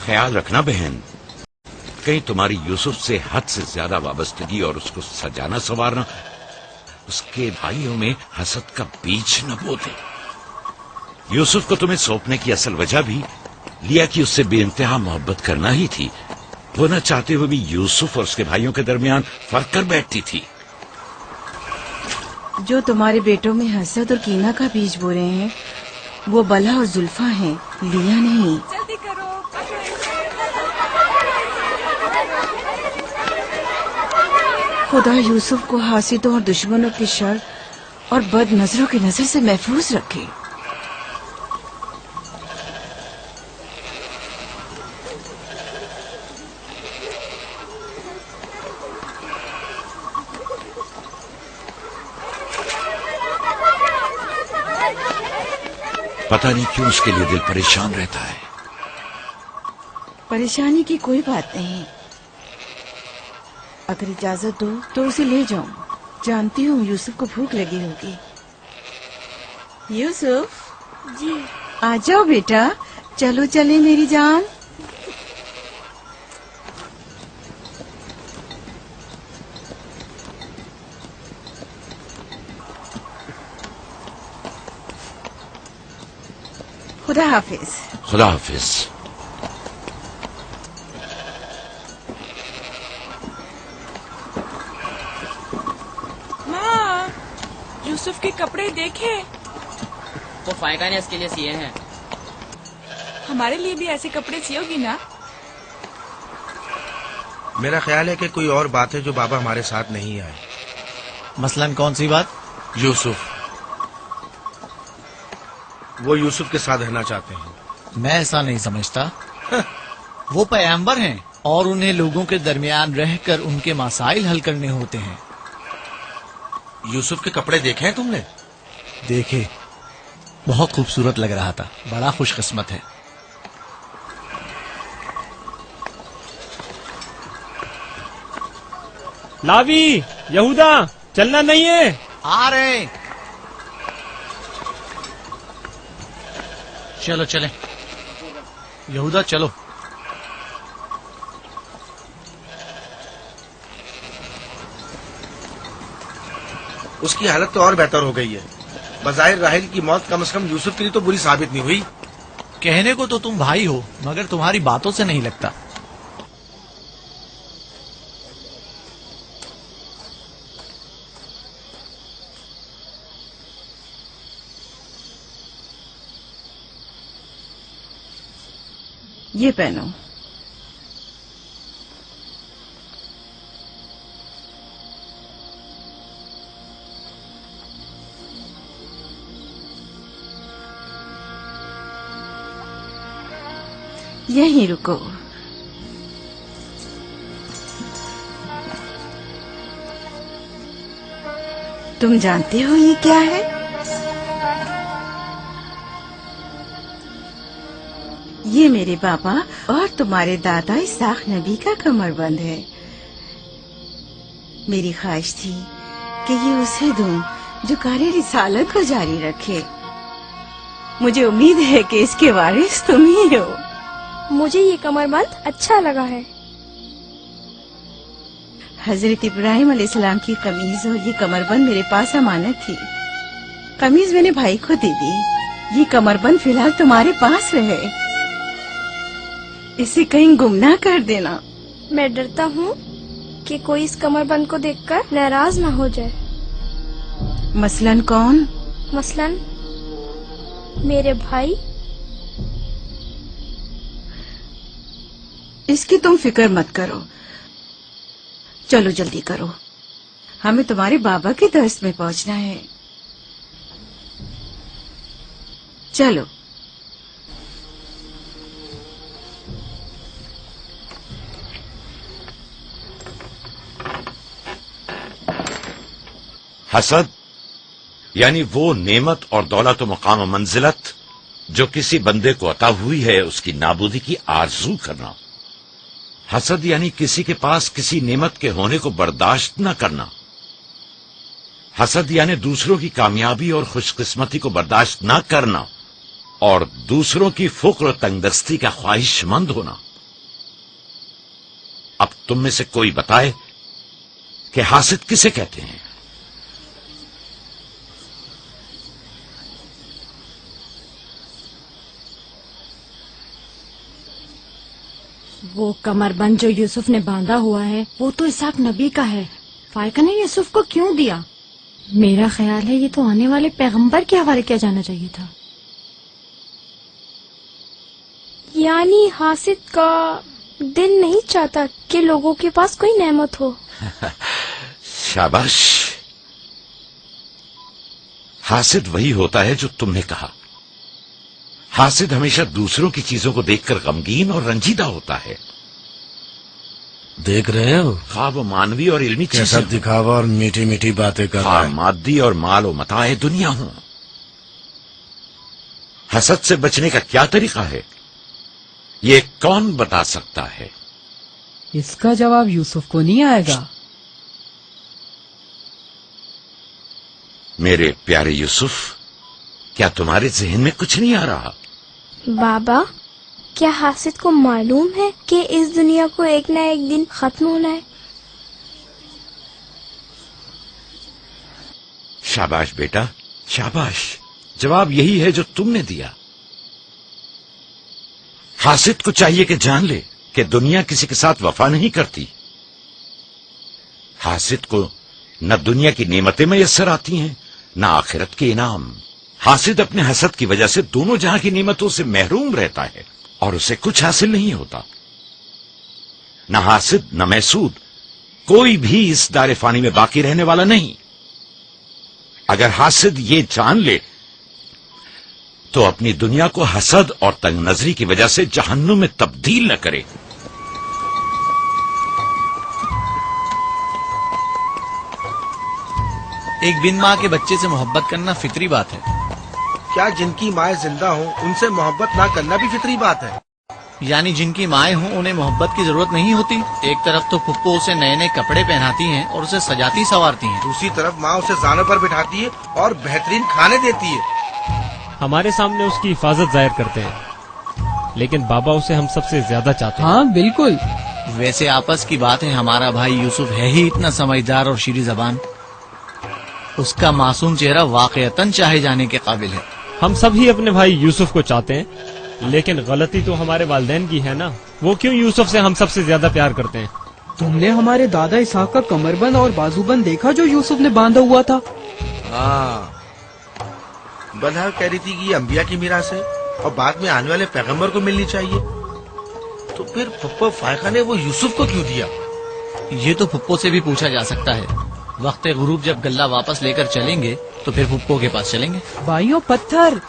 خیال رکھنا بہن، کہیں تمہاری یوسف سے حد سے زیادہ وابستگی اور اس کو سجانا سنوارنا اس کے بھائیوں میں حسد کا بیج نہ بو دے۔ یوسف کو تمہیں سونپنے کی اصل وجہ بھی لیا کہ اس سے بے انتہا محبت کرنا ہی تھی، وہ نہ چاہتے ہوئے بھی یوسف اور اس کے بھائیوں کے درمیان فرق کر بیٹھتی تھی۔ جو تمہارے بیٹوں میں حسد اور کینہ کا بیج بو رہے ہیں وہ بلا اور زلفا ہیں، لیا نہیں۔ جلدی کرو۔ خدا یوسف کو حاسدوں اور دشمنوں کی شر اور بد نظروں کی نظر سے محفوظ رکھے۔ پتہ نہیں کیوں اس کے لیے دل پریشان رہتا ہے۔ پریشانی کی کوئی بات نہیں، اگر اجازت دو تو اسے لے جاؤں، جانتی ہوں یوسف کو بھوک لگی ہوگی۔ یوسف جی آ جاؤ بیٹا، چلو چلے میری جان۔ خدا حافظ۔ خدا حافظ۔ ماں، یوسف کے کپڑے دیکھے، وہ فائقہ نے اس کے لیے سیے ہیں۔ ہمارے لیے بھی ایسے کپڑے سیو گی نا؟ میرا خیال ہے کہ کوئی اور بات ہے جو بابا ہمارے ساتھ نہیں آئے۔ مثلاً کون سی بات؟ یوسف، وہ یوسف کے ساتھ رہنا چاہتے ہیں۔ میں ایسا نہیں سمجھتا، وہ پیغمبر ہیں اور انہیں لوگوں کے درمیان رہ کر ان کے مسائل حل کرنے ہوتے ہیں۔ یوسف کے کپڑے دیکھے ہیں تم نے؟ دیکھے، بہت خوبصورت لگ رہا تھا، بڑا خوش قسمت ہے۔ لاوی، یہودا، چلنا نہیں ہے؟ آ رہے ہیں۔ چلو چلیں، یہودا چلو۔ اس کی حالت تو اور بہتر ہو گئی ہے۔ بظاہر راحیل کی موت کم از کم یوسف کے لیے تو بری ثابت نہیں ہوئی۔ کہنے کو تو تم بھائی ہو، مگر تمہاری باتوں سے نہیں لگتا۔ یہ پہنو۔ یہیں رکو۔ تم جانتے ہو یہ کیا ہے؟ یہ میرے بابا اور تمہارے دادا اسحاق نبی کا کمر بند ہے۔ میری خواہش تھی کہ یہ اسے دوں جو کار رسالت کو جاری رکھے۔ مجھے امید ہے کہ اس کے وارث تم ہی ہو۔ مجھے یہ کمر بند اچھا لگا ہے۔ حضرت ابراہیم علیہ السلام کی قمیض اور یہ کمر بند میرے پاس امانت تھی۔ قمیض میں نے بھائی کو دے دی، یہ کمر بند فی الحال تمہارے پاس رہے، اسے کہیں گم نہ کر دینا۔ میں ڈرتا ہوں کہ کوئی اس کمر بند کو دیکھ کر ناراض نہ ہو جائے۔ مثلاً کون؟ مثلاً میرے بھائی۔ اس کی تم فکر مت کرو، چلو جلدی کرو، ہمیں تمہارے بابا کے درس میں پہنچنا ہے۔ چلو۔ حسد یعنی وہ نعمت اور دولت و مقام و منزلت جو کسی بندے کو عطا ہوئی ہے اس کی نابودی کی آرزو کرنا۔ حسد یعنی کسی کے پاس کسی نعمت کے ہونے کو برداشت نہ کرنا۔ حسد یعنی دوسروں کی کامیابی اور خوش قسمتی کو برداشت نہ کرنا اور دوسروں کی فقر و تنگ دستی کا خواہش مند ہونا۔ अब तुम में से कोई बताए कि हासिद किसे कहते हैं? वो कमरबंद जो यूसुफ ने बांधा हुआ है वो तो इसहाक नबी का है। फायका ने यूसुफ को क्यों दिया? मेरा ख्याल है ये तो आने वाले पैगंबर के हवाले किया जाना चाहिए था। यानी हासिद का दिल नहीं चाहता कि लोगों के पास कोई नेमत हो। शाबाश। हासिद वही होता है जो तुमने कहा। हासिद हमेशा दूसरों की चीजों को देखकर गमगीन और रंजीदा होता है। देख रहे हो खा वो मानवी और इल्मी कैसा चीजें, दिखावा और मीठी मीठी बातें कर रहा खा है। मादी और माल व मताए दुनिया हूं। हसद से बचने का क्या तरीका है, ये कौन बता सकता है? इसका जवाब यूसुफ को नहीं आएगा। मेरे प्यारे यूसुफ, क्या तुम्हारे जहन में कुछ नहीं आ रहा? बाबा, क्या हासिद को मालूम है कि इस दुनिया को एक न एक दिन खत्म होना है? शाबाश बेटा, शाबाश। जवाब यही है जो तुमने दिया। हासिद को चाहिए कि जान ले कि दुनिया किसी के साथ वफा नहीं करती। हासिद को न दुनिया की नेमतें मैसर आती हैं, न आखिरत के इनाम। हासिद अपने हसद की वजह से दोनों जहां की नेमतों से महरूम रहता है और उसे कुछ हासिल नहीं होता। न हासिद न महसूद, कोई भी इस दायरे फानी में बाकी रहने वाला नहीं। अगर हासिद ये जान ले तो अपनी दुनिया को हसद और तंग नजरी की वजह से जहन्नुम में तब्दील न करे। एक बिन माँ के बच्चे से मोहब्बत करना फितरी बात है। क्या जिनकी माएँ जिंदा हों उनसे मोहब्बत ना करना भी फितरी बात है? यानी जिनकी माएँ हों उन्हें मोहब्बत की जरूरत नहीं होती। एक तरफ तो फुप्पो उसे नए नए कपड़े पहनाती हैं और उसे सजाती संवारती हैं। दूसरी तरफ माँ उसे जानों पर बिठाती है और बेहतरीन खाने देती है। हमारे सामने उसकी हिफाजत जाहिर करते हैं, लेकिन बाबा उसे हम सबसे ज्यादा चाहते हैं। हाँ बिल्कुल। वैसे आपस की बात है, हमारा भाई यूसुफ है ही इतना समझदार और शीरी जबान। उसका मासूम चेहरा वाकईतन चाहे जाने के काबिल है। हम सब ही अपने भाई यूसुफ को चाहते हैं, लेकिन गलती तो हमारे वालिदैन की है ना। वो क्यों यूसुफ से हम सबसे ज्यादा प्यार करते हैं? तुमने हमारे दादा इसहाक का कमरबंद और बाजूबंद देखा जो यूसुफ ने बांधा हुआ था? हाँ, बदहा कह रही थी कि ये अंबिया की मीरास है और बाद में आने वाले पैगंबर को मिलनी चाहिए। तो फिर पप्पा फायका ने वो यूसुफ को क्यों दिया? ये तो फुप्पो से भी पूछा जा सकता है। वक्त गुरूब जब गल्ला वापस लेकर चलेंगे तो फिर फुप्पो के पास चलेंगे। भाइयों पत्थर,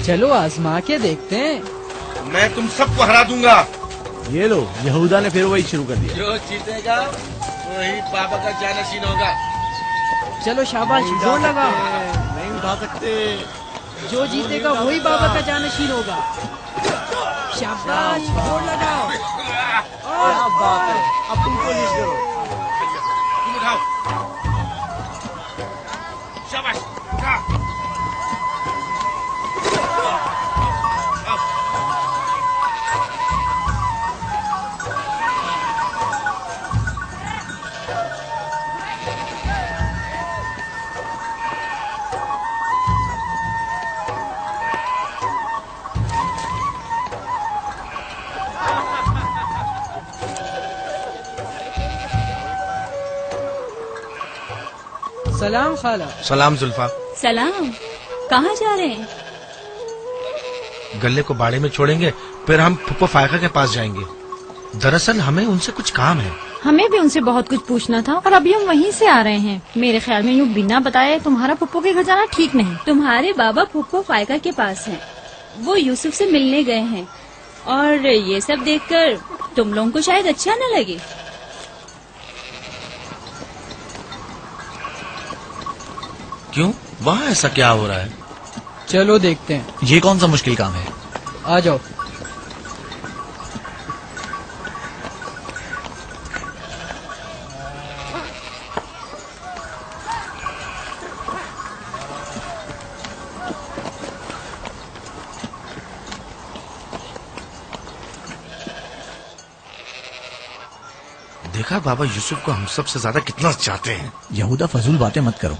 चलो आजमा के देखते हैं। मैं तुम सबको हरा दूंगा। ये लो, यहूदा ने फिर वही शुरू कर दिया। जो जीतेगा वही बाबा का जानशीन होगा। चलो शाबाश, जोर लगा। नहीं उठा सकते। जो जीतेगा वही बाबा का जानशीन होगा। शाबाश, जोर लगाओ। अब तुम कोशिश करो। तुम उठाओ। शाबाश, उठा। सलाम खाला। सलाम जुल्फा। सलाम। कहाँ जा रहे हैं? गले को बाड़े में छोड़ेंगे, फिर हम फुप्पो फायका के पास जाएंगे। दरअसल हमें उनसे कुछ काम है। हमें भी उनसे बहुत कुछ पूछना था और अभी हम वहीं से आ रहे हैं। मेरे ख्याल में यूँ बिना बताए तुम्हारा फुप्पो के घर जाना ठीक नहीं। तुम्हारे बाबा फुप्पो फायका के पास हैं। वो यूसुफ से मिलने गए हैं और ये सब देखकर तुम लोगों को शायद अच्छा न लगे। क्यों, वहाँ ऐसा क्या हो रहा है? चलो देखते हैं। ये कौन सा मुश्किल काम है? आ जाओ। देखा बाबा यूसुफ को हम सब से ज्यादा कितना चाहते हैं। यहूदा फजूल बातें मत करो।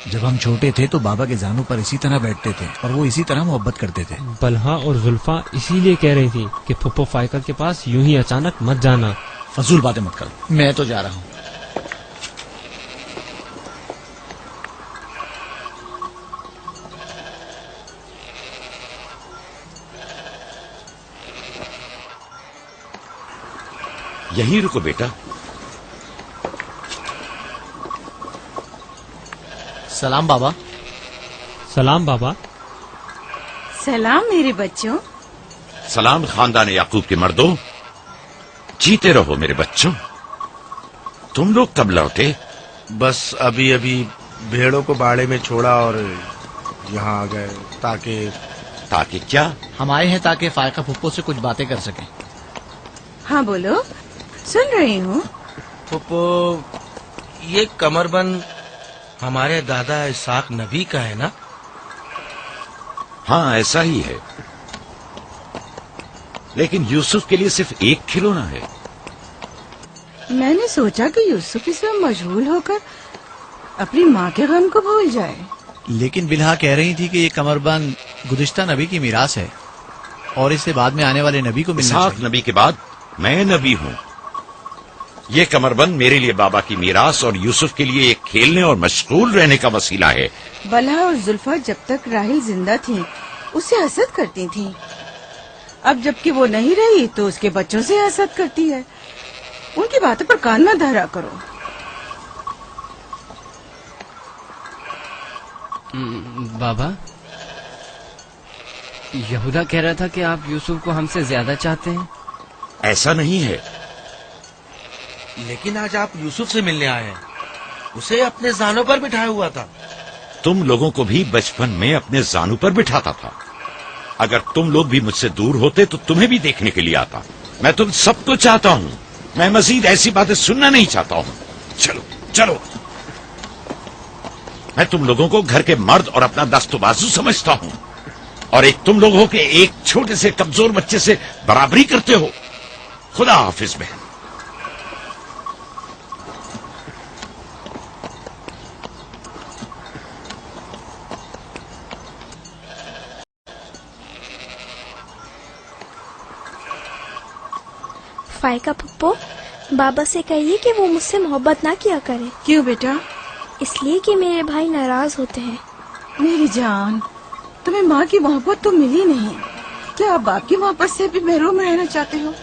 जब हम छोटे थे तो बाबा के जानों पर इसी तरह बैठते थे और वो इसी तरह मोहब्बत करते थे। बलहा और जुल्फा इसीलिए कह रही थी कि फुप्पो फाइका के पास यूं ही अचानक मत जाना। फजूल बातें मत करो, मैं तो जा रहा हूँ। यहीं रुको बेटा। सलाम बाबा। सलाम बाबा। सलाम मेरे बच्चों। सलाम खानदान याकूब के मर्दों। जीते रहो मेरे बच्चों। तुम लोग कब लौटे? बस अभी अभी भेड़ों को बाड़े में छोड़ा और यहाँ आ गए ताकि क्या? हम आए हैं ताकि फायका फुप्पो से कुछ बातें कर सकें। हाँ बोलो, सुन रही हूँ। फुप्पो, ये कमरबंद हमारे दादा इसाक नबी का है ना? हाँ ऐसा ही है, लेकिन यूसुफ के लिए सिर्फ एक खिलौना है। मैंने सोचा कि यूसुफ इसमें मशगूल होकर अपनी माँ के गम को भूल जाए। लेकिन बिलहा कह रही थी कि ये कमरबंद गुज़िश्ता नबी की मीरास है और इसे बाद में आने वाले नबी को मिलना इसाक चाहिए। नबी के बाद मैं नबी हूँ। ये कमरबंद मेरे लिए बाबा की मीरास और यूसुफ के लिए एक खेलने और मशगूल रहने का वसीला है। बलहा और जुल्फा जब तक राहिल जिंदा थी उससे हसद करती थी। अब जबकि वो नहीं रही तो उसके बच्चों से हसद करती है। उनकी बातों पर कान न धरा करो। बाबा, यहूदा कह रहा था कि आप यूसुफ को हमसे ज्यादा चाहते हैं। ऐसा नहीं है। लेकिन आज आप यूसुफ से मिलने आए हैं। उसे अपने जानों पर बिठाया हुआ था। तुम लोगों को भी बचपन में अपने जानू पर बिठाता था। अगर तुम लोग भी मुझसे दूर होते तो तुम्हें भी देखने के लिए आता। मैं तुम सबको चाहता हूँ। मैं मजीद ऐसी बातें सुनना नहीं चाहता हूँ। चलो चलो। मैं तुम लोगों को घर के मर्द और अपना दस्तबाजू समझता हूँ और एक तुम लोगों के एक छोटे से कमजोर बच्चे से बराबरी करते हो। खुदा हाफिज बहन। फायका पप्पो, बाबा से कहिए कि वो मुझसे मोहब्बत ना किया करे। क्यों बेटा? इसलिए कि मेरे भाई नाराज होते हैं। मेरी जान, तुम्हें माँ की मोहब्बत तो मिली नहीं। क्या आप बाप की मोहब्बत से भी महरूम रहना चाहते हो?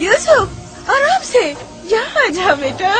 यूसुफ, आराम से यहाँ आ जा बेटा।